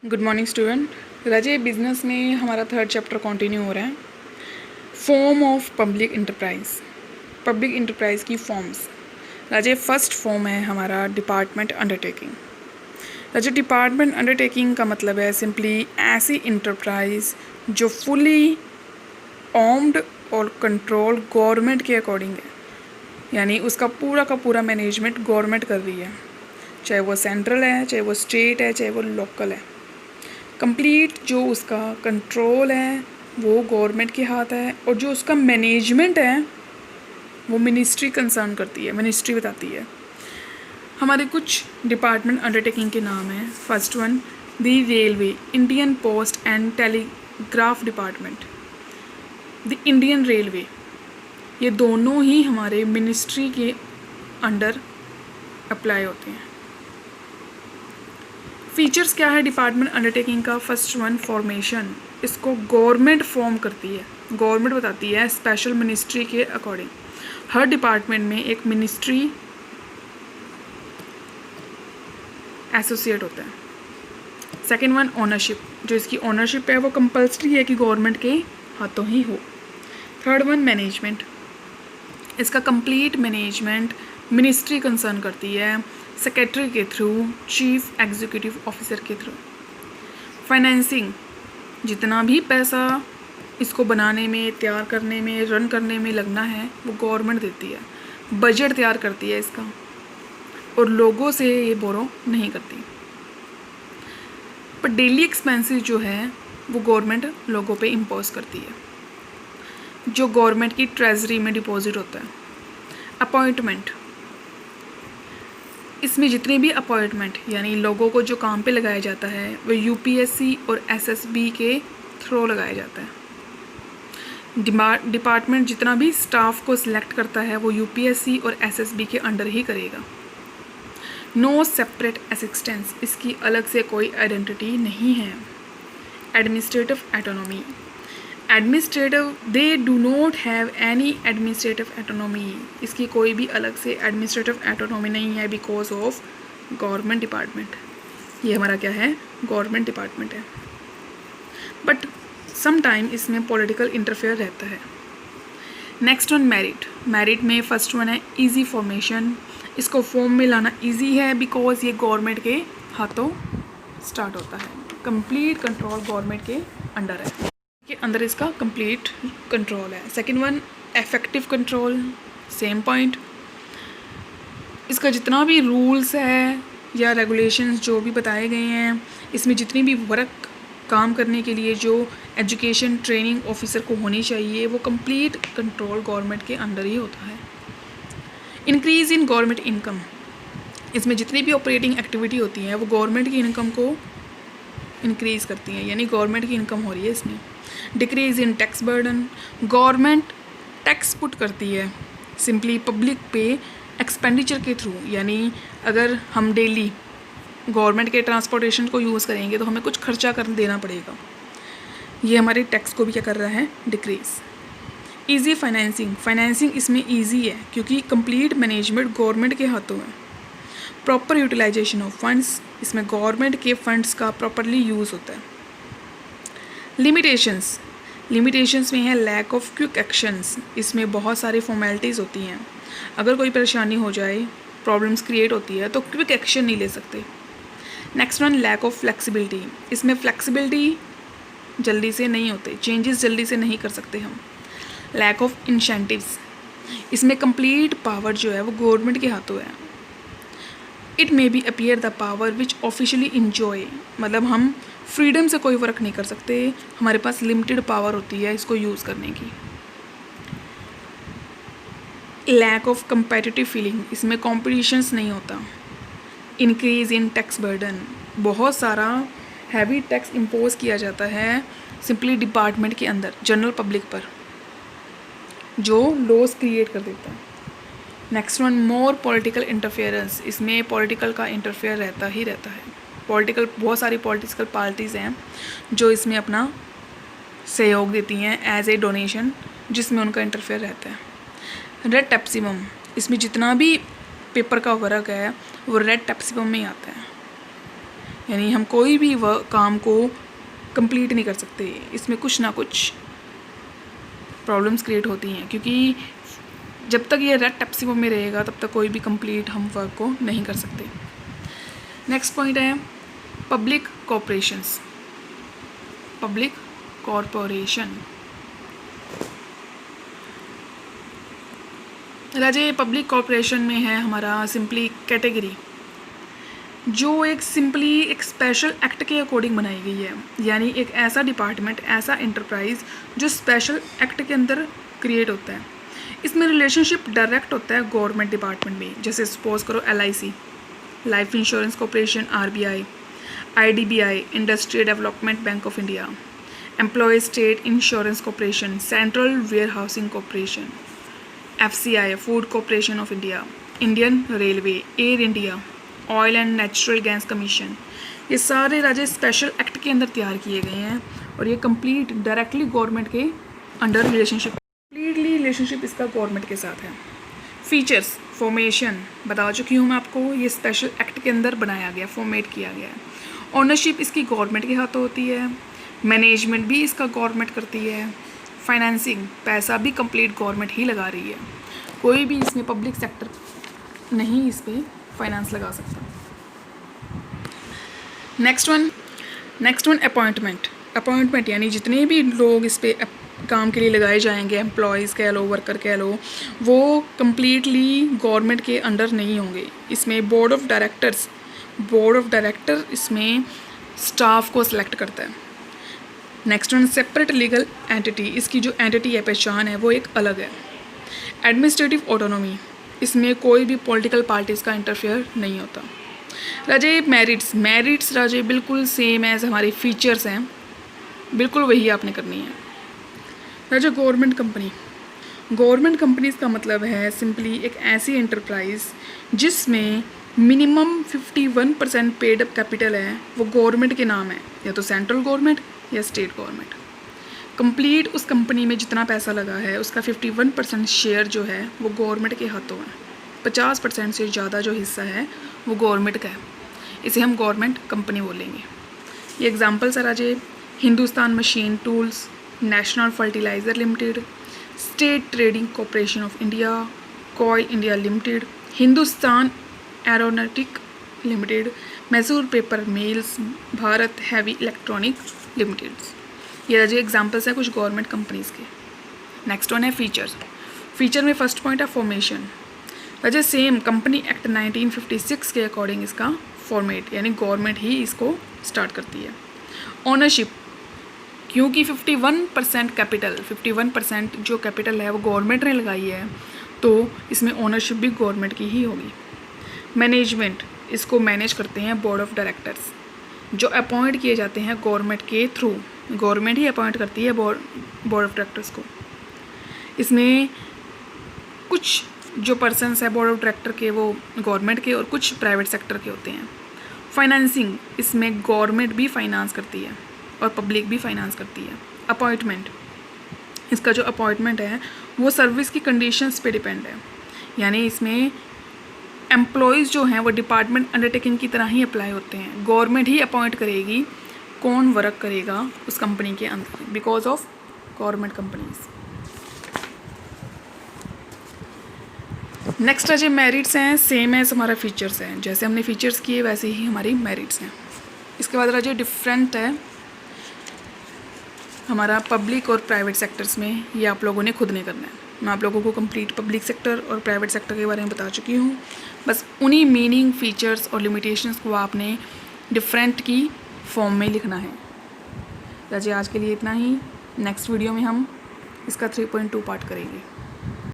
Good morning student. राजे business में हमारा थर्ड चैप्टर कंटिन्यू हो रहा है। Form of public enterprise. Public enterprise की फॉर्म्स। राजे फर्स्ट फॉर्म है हमारा डिपार्टमेंट अंडरटेकिंग। राजे डिपार्टमेंट अंडरटेकिंग का मतलब है सिंपली ऐसी इंटरप्राइज जो फुली ऑर्म्ड और कंट्रोल गवर्नमेंट के अकॉर्डिंग है, यानी उसका पूरा का पूरा मैनेजमेंट गवर्नमेंट कर रही है, चाहे वो सेंट्रल है, चाहे वो स्टेट है, चाहे वो लोकल है। कंप्लीट जो उसका कंट्रोल है वो गवर्नमेंट के हाथ है, और जो उसका मैनेजमेंट है वो मिनिस्ट्री कंसर्न करती है, मिनिस्ट्री बताती है। हमारे कुछ डिपार्टमेंट अंडरटेकिंग के नाम हैं। First one the railway, Indian post and telegraph department, the Indian railway. ये दोनों ही हमारे मिनिस्ट्री के अंडर अप्लाई होते हैं। फीचर्स क्या है डिपार्टमेंट अंडरटेकिंग का? फर्स्ट वन फॉर्मेशन, इसको गवर्नमेंट फॉर्म करती है, गवर्नमेंट बताती है स्पेशल मिनिस्ट्री के अकॉर्डिंग। हर डिपार्टमेंट में एक मिनिस्ट्री एसोसिएट होता है। सेकेंड वन ओनरशिप, जो इसकी ओनरशिप है वो कंपल्सरी है कि गवर्नमेंट के हाथों ही हो। थर्ड वन मैनेजमेंट, इसका कंप्लीट मैनेजमेंट मिनिस्ट्री कंसर्न करती है, सेक्रेटरी के थ्रू, चीफ एग्जीक्यूटिव ऑफिसर के थ्रू। फाइनेंसिंग, जितना भी पैसा इसको बनाने में, तैयार करने में, रन करने में लगना है वो गवर्नमेंट देती है, बजट तैयार करती है इसका, और लोगों से ये बोरो नहीं करती। पर डेली एक्सपेंसेस जो है वो गवर्नमेंट लोगों पे इम्पोज करती है, जो गवर्नमेंट की ट्रेजरी में डिपॉजिट होता है। अपॉइंटमेंट, इसमें जितने भी अपॉइंटमेंट यानी लोगों को जो काम पे लगाया जाता है वो यूपीएससी और एसएसबी के थ्रू लगाया जाता है। डिपार्टमेंट जितना भी स्टाफ को सिलेक्ट करता है वो यूपीएससी और एसएसबी के अंडर ही करेगा। नो सेपरेट असिस्टेंस, इसकी अलग से कोई आइडेंटिटी नहीं है। Administrative autonomy, administrative they do not have any administrative autonomy, इसकी कोई भी अलग से एडमिनिस्ट्रेटिव एटोनॉमी नहीं है बिकॉज ऑफ गवर्नमेंट डिपार्टमेंट। ये हमारा क्या है? गवर्नमेंट डिपार्टमेंट है। बट सम टाइम इसमें पॉलिटिकल इंटरफेयर रहता है। Next one merit. मेरिट में फर्स्ट वन है इजी फॉर्मेशन, इसको फॉर्म में लाना इजी है बिकॉज ये गवर्नमेंट के हाथों स्टार्ट होता है, कंप्लीट कंट्रोल गवर्नमेंट के अंडर है, के अंदर इसका कंप्लीट कंट्रोल है। Second one effective control, same point, इसका जितना भी रूल्स है या रेगुलेशंस जो भी बताए गए हैं, इसमें जितनी भी वर्क काम करने के लिए जो एजुकेशन ट्रेनिंग ऑफिसर को होनी चाहिए वो कंप्लीट कंट्रोल गवर्नमेंट के अंडर ही होता है। इंक्रीज़ इन गवर्नमेंट इनकम, इसमें जितनी भी ऑपरेटिंग एक्टिविटी होती है वो गवर्नमेंट की इनकम को इंक्रीज़ करती हैं, यानी गवर्नमेंट की इनकम हो रही है इसमें। Decrease in tax burden, government tax put करती है सिंपली पब्लिक पे एक्सपेंडिचर के थ्रू, यानी अगर हम डेली गवर्नमेंट के ट्रांसपोर्टेशन को यूज़ करेंगे तो हमें कुछ खर्चा कर देना पड़ेगा, ये हमारे टैक्स को भी क्या कर रहा है? डिक्रीज। ईजी फाइनेंसिंग, फाइनेंसिंग इसमें ईजी है क्योंकि कंप्लीट मैनेजमेंट गवर्नमेंट के हाथों है। प्रॉपर यूटिलाइजेशन ऑफ फंड्स, इसमें गवर्नमेंट के फंड्स का प्रॉपरली यूज़ होता है। लिमिटेशंस, लिमिटेशंस में है लैक ऑफ क्विक एक्शंस, इसमें बहुत सारी फॉर्मेलिटीज़ होती हैं, अगर कोई परेशानी हो जाए, प्रॉब्लम्स क्रिएट होती है तो क्विक एक्शन नहीं ले सकते। Next one lack of flexibility, इसमें फ्लेक्सिबिलिटी जल्दी से नहीं होते, चेंजेस जल्दी से नहीं कर सकते हम। लैक ऑफ इंसेंटिव्स, इसमें कंप्लीट पावर जो है वो गवर्नमेंट के हाथों है। It may be appear the power which officially enjoy, मतलब हम फ्रीडम से कोई वर्क नहीं कर सकते, हमारे पास लिमिटेड पावर होती है इसको यूज़ करने की। लैक ऑफ कंपेटिटिव फीलिंग, इसमें कॉम्पिटिशन्स नहीं होता। इंक्रीज इन टैक्स बर्डन, बहुत सारा हैवी टैक्स इम्पोज किया जाता है सिंपली डिपार्टमेंट के अंदर जनरल पब्लिक पर, जो लॉस क्रिएट कर देता है। Next one more political interference, इसमें पॉलिटिकल का इंटरफेयर रहता ही रहता है। पॉलिटिकल बहुत सारी पॉलिटिकल पार्टीज़ हैं जो इसमें अपना सहयोग देती हैं एज ए डोनेशन, जिसमें उनका इंटरफेयर रहता है। रेड टेप्सिमम, इसमें जितना भी पेपर का वर्क है वो रेड टेप्सिमम में ही आता है। यानी हम कोई भी काम को कंप्लीट नहीं कर सकते, इसमें कुछ ना कुछ प्रॉब्लम्स क्रिएट होती हैं, क्योंकि जब तक ये रेड टेप फॉर्म में रहेगा तब तक कोई भी कंप्लीट हम वर्क को नहीं कर सकते। नेक्स्ट पॉइंट है पब्लिक कॉर्पोरेशंस। पब्लिक कॉर्पोरेशन राजे पब्लिक कॉर्पोरेशन में है हमारा सिंपली कैटेगरी, जो एक सिंपली एक स्पेशल एक्ट के अकॉर्डिंग बनाई गई है, यानी एक ऐसा डिपार्टमेंट, ऐसा एंटरप्राइज जो स्पेशल एक्ट के अंदर क्रिएट होता है। इसमें रिलेशनशिप डायरेक्ट होता है गवर्नमेंट डिपार्टमेंट में, जैसे सपोज करो LIC, life insurance corporation, RBI, IDBI, industrial development bank of India, employ state insurance corporation, central warehousing corporation, FCI, food corporation of India, Indian railway, Air India, oil and natural gas commission. ये सारे राज्य special act के अंदर तैयार किए गए हैं और ये कंप्लीट डायरेक्टली गवर्नमेंट के अंडर कंप्लीटली रिलेशनशिप इसका गवर्नमेंट के साथ है। फीचर्स, फॉर्मेशन बता चुकी हूँ मैं आपको, ये स्पेशल एक्ट के अंदर बनाया गया, फॉर्मेट किया गया है। ओनरशिप इसकी गवर्नमेंट के हाथों होती है, मैनेजमेंट भी इसका गवर्नमेंट करती है, फाइनेंसिंग पैसा भी कंप्लीट गवर्नमेंट ही लगा रही है, कोई भी इसमें पब्लिक सेक्टर नहीं इस पर फाइनेंस लगा सकता। नेक्स्ट वन अपॉइंटमेंट यानी जितने भी लोग इस पर काम के लिए लगाए जाएंगे, एम्प्लॉयज़ कह लो, वर्कर कह लो, वो कम्प्लीटली गवर्नमेंट के अंडर नहीं होंगे। इसमें बोर्ड ऑफ डायरेक्टर इसमें स्टाफ को सिलेक्ट करता है। Next one separate legal entity, इसकी जो एंटिटी है, पहचान है, वो एक अलग है। एडमिनिस्ट्रेटिव ऑटोनॉमी, इसमें कोई भी पॉलिटिकल पार्टीज़ का इंटरफेयर नहीं होता। राजे मेरिट्स राजे बिल्कुल सेम एज हमारी फीचर्स हैं, बिल्कुल वही आपने करनी है। राजा गवर्नमेंट कंपनीज़ का मतलब है सिंपली एक ऐसी एंटरप्राइज जिसमें मिनिमम 51% पेड अप कैपिटल है, वो गवर्नमेंट के नाम है, या तो सेंट्रल गवर्नमेंट या स्टेट गवर्नमेंट। कंप्लीट उस कंपनी में जितना पैसा लगा है उसका 51% शेयर जो है वो गवर्नमेंट के हाथों है, 50% से ज़्यादा जो हिस्सा है वो गवर्नमेंट का है, इसे हम गवर्नमेंट कंपनी बोलेंगे। ये एग्जांपल्स है राजे, Hindustan machine tools, national fertiliser limited, state trading corporation of India, coal India limited, Hindustan aeronautic limited, Mysore paper mills, Bharat heavy electronic limited. ये राजे एग्जांपल्स हैं कुछ गवर्नमेंट कंपनीज़ के। नेक्स्ट वन है फीचर में फर्स्ट पॉइंट है फॉर्मेशन। राजे सेम कंपनी एक्ट 1956 के अकॉर्डिंग इसका फॉर्मेट, यानी गवर्नमेंट ही इसको स्टार्ट करती है। ओनरशिप, क्योंकि 51% जो कैपिटल है वो गवर्नमेंट ने लगाई है, तो इसमें ओनरशिप भी गवर्नमेंट की ही होगी। मैनेजमेंट, इसको मैनेज करते हैं बोर्ड ऑफ डायरेक्टर्स, जो अपॉइंट किए जाते हैं गवर्नमेंट के थ्रू, गवर्नमेंट ही अपॉइंट करती है बोर्ड ऑफ डायरेक्टर्स को। इसमें कुछ जो पर्सन्स है बोर्ड ऑफ डायरेक्टर के वो गवर्नमेंट के और कुछ प्राइवेट सेक्टर के होते हैं। फाइनेंसिंग, इसमें गवर्नमेंट भी फाइनेंस करती है और पब्लिक भी फाइनेंस करती है। अपॉइंटमेंट, इसका जो अपॉइंटमेंट है वो सर्विस की कंडीशंस पे डिपेंड है, यानी इसमें एम्प्लॉयज़ जो हैं वो डिपार्टमेंट अंडरटेकिंग की तरह ही अप्लाई होते हैं, गवर्नमेंट ही अपॉइंट करेगी कौन वर्क करेगा उस कंपनी के अंदर, because of government companies. Next है जो मेरिट्स हैं, सेम एज हमारा फीचर्स हैं, जैसे हमने फीचर्स किए वैसे ही हमारी मेरिट्स हैं। इसके बाद जो डिफरेंट है हमारा पब्लिक और प्राइवेट सेक्टर्स में, ये आप लोगों ने खुद नहीं करना है। मैं आप लोगों को कंप्लीट पब्लिक सेक्टर और प्राइवेट सेक्टर के बारे में बता चुकी हूँ, बस उन्हीं मीनिंग, फीचर्स और लिमिटेशंस को आपने डिफरेंट की फॉर्म में लिखना है। राजे आज के लिए इतना ही, नेक्स्ट वीडियो में हम इसका 3.2 पार्ट करेंगे।